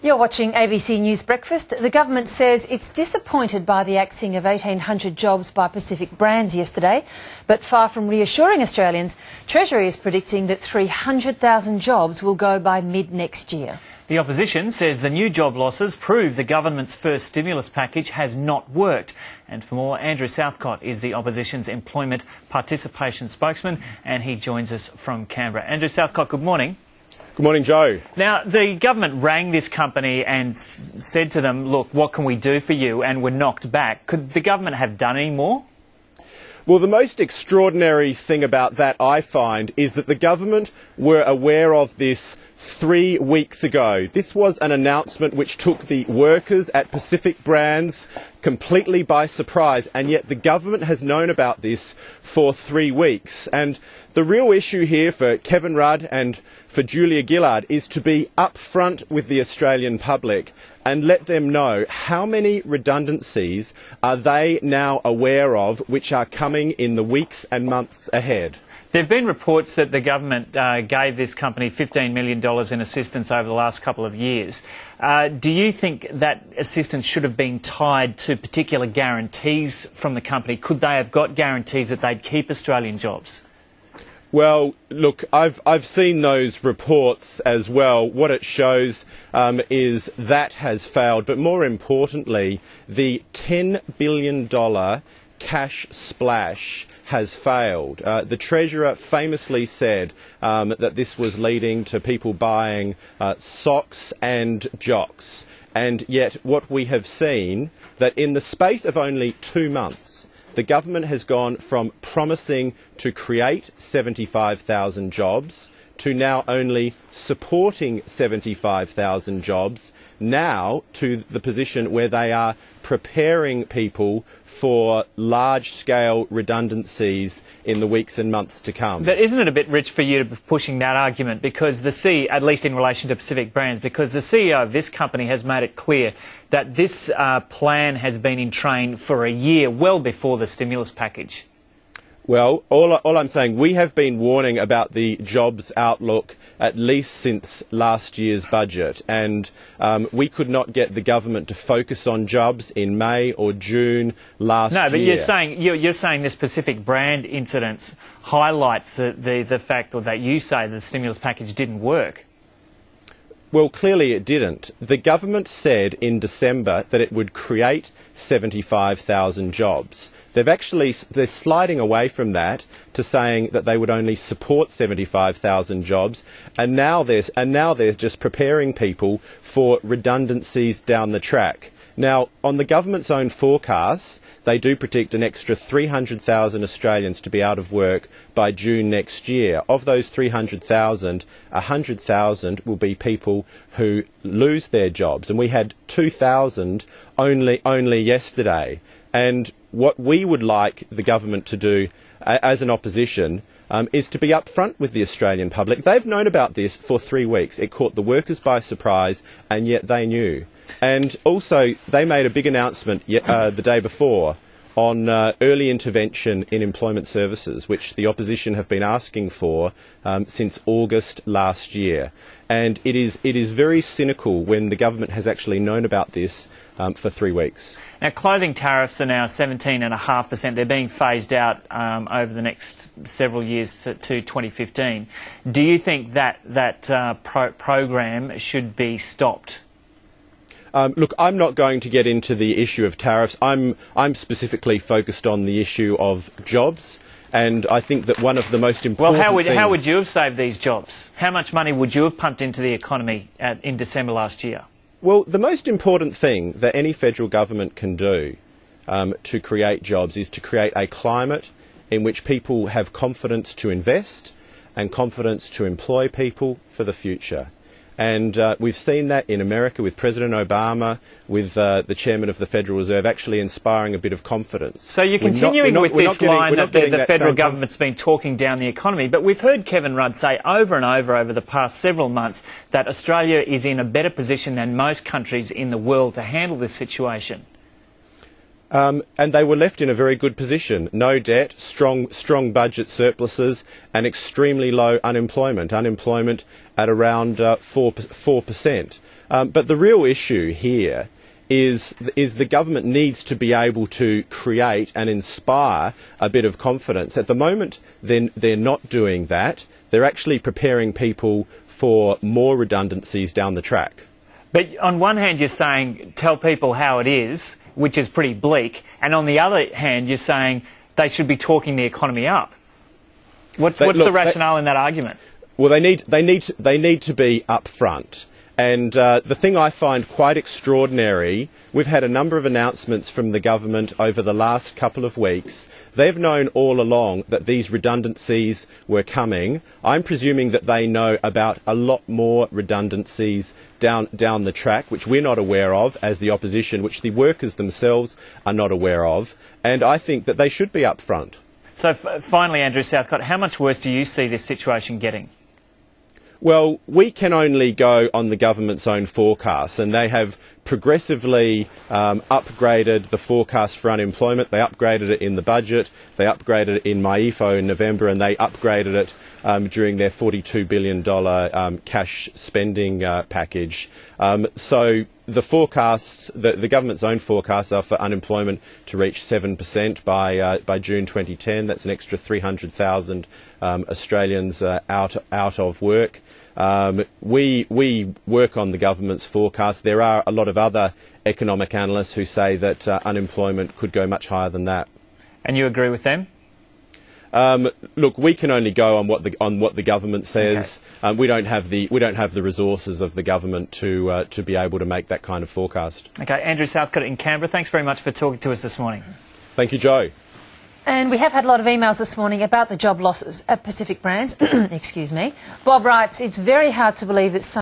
You're watching ABC News Breakfast. The government says it's disappointed by the axing of 1,800 jobs by Pacific Brands yesterday. But far from reassuring Australians, Treasury is predicting that 300,000 jobs will go by mid-next year. The opposition says the new job losses prove the government's first stimulus package has not worked. And for more, Andrew Southcott is the opposition's employment participation spokesman, and he joins us from Canberra. Andrew Southcott, good morning. Good morning, Joe. Now, the government rang this company and said to them, look, what can we do for you? And were knocked back. Could the government have done any more? Well, the most extraordinary thing about that, I find, is that the government were aware of this 3 weeks ago. This was an announcement which took the workers at Pacific Brands completely by surprise, and yet the government has known about this for 3 weeks. And the real issue here for Kevin Rudd and for Julia Gillard is to be upfront with the Australian public and let them know how many redundancies are they now aware of which are coming in the weeks and months ahead. There have been reports that the government gave this company $15 million in assistance over the last couple of years. Do you think that assistance should have been tied to particular guarantees from the company? Could they have got guarantees that they'd keep Australian jobs? Well, look, I've seen those reports as well. What it shows is that has failed, but more importantly, the $10 billion cash splash has failed. The Treasurer famously said that this was leading to people buying socks and jocks, and yet what we have seen, that in the space of only 2 months, the government has gone from promising to create 75,000 jobs to now only supporting 75,000 jobs, now to the position where they are preparing people for large-scale redundancies in the weeks and months to come. But isn't it a bit rich for you to be pushing that argument, because at least in relation to Pacific Brands, because the CEO of this company has made it clear that this plan has been in train for a year, well before the stimulus package? Well, all I'm saying, we have been warning about the jobs outlook at least since last year's budget, and we could not get the government to focus on jobs in May or June last year. No, but you're saying this Pacific Brand incident highlights the fact, or that you say the stimulus package didn't work. Well, clearly it didn't. The government said in December that it would create 75,000 jobs. They're sliding away from that to saying that they would only support 75,000 jobs, and now they're just preparing people for redundancies down the track. Now, on the government's own forecasts, they do predict an extra 300,000 Australians to be out of work by June next year. Of those 300,000, 100,000 will be people who lose their jobs, and we had 2,000 only yesterday. And what we would like the government to do as an opposition is to be upfront with the Australian public. They've known about this for 3 weeks. It caught the workers by surprise, and yet they knew. And also, they made a big announcement the day before on early intervention in employment services, which the opposition have been asking for since August last year. And it is very cynical when the government has actually known about this for 3 weeks. Now, clothing tariffs are now 17.5%. They're being phased out over the next several years to 2015. Do you think that program should be stopped? Look, I'm not going to get into the issue of tariffs. I'm specifically focused on the issue of jobs, and I think that one of the most important things... Well, how would you have saved these jobs? How much money would you have pumped into the economy in December last year? Well, the most important thing that any federal government can do to create jobs is to create a climate in which people have confidence to invest and confidence to employ people for the future. And we've seen that in America with President Obama, with the chairman of the Federal Reserve, actually inspiring a bit of confidence. So you're continuing with this line that the federal government's been talking down the economy, but we've heard Kevin Rudd say over and over the past several months that Australia is in a better position than most countries in the world to handle this situation. And they were left in a very good position. No debt, strong budget surpluses, and extremely low unemployment. Unemployment at around 4%. But the real issue here is the government needs to be able to create and inspire a bit of confidence. At the moment, they're not doing that. They're actually preparing people for more redundancies down the track. But on one hand, you're saying tell people how it is, which is pretty bleak, and on the other hand, you're saying they should be talking the economy up. What's the rationale in that argument? Well, they need to be upfront. And the thing I find quite extraordinary, we've had a number of announcements from the government over the last couple of weeks. They've known all along that these redundancies were coming. I'm presuming that they know about a lot more redundancies down the track, which we're not aware of as the opposition, which the workers themselves are not aware of. And I think that they should be upfront. So finally, Andrew Southcott, how much worse do you see this situation getting? Well, we can only go on the government's own forecasts, and they have progressively upgraded the forecast for unemployment. They upgraded it in the budget, they upgraded it in MyEFO in November, and they upgraded it during their $42 billion cash spending package. So the forecasts, the government's own forecasts are for unemployment to reach 7% by June 2010. That's an extra 300,000 Australians out of work. We work on the government's forecast. There are a lot of other economic analysts who say that unemployment could go much higher than that. And you agree with them? Look, we can only go on what the government says. Okay. We don't have the resources of the government to be able to make that kind of forecast. Okay, Andrew Southcott in Canberra. Thanks very much for talking to us this morning. Thank you, Joe. And we have had a lot of emails this morning about the job losses at Pacific Brands. Excuse me. Bob writes, it's very hard to believe that some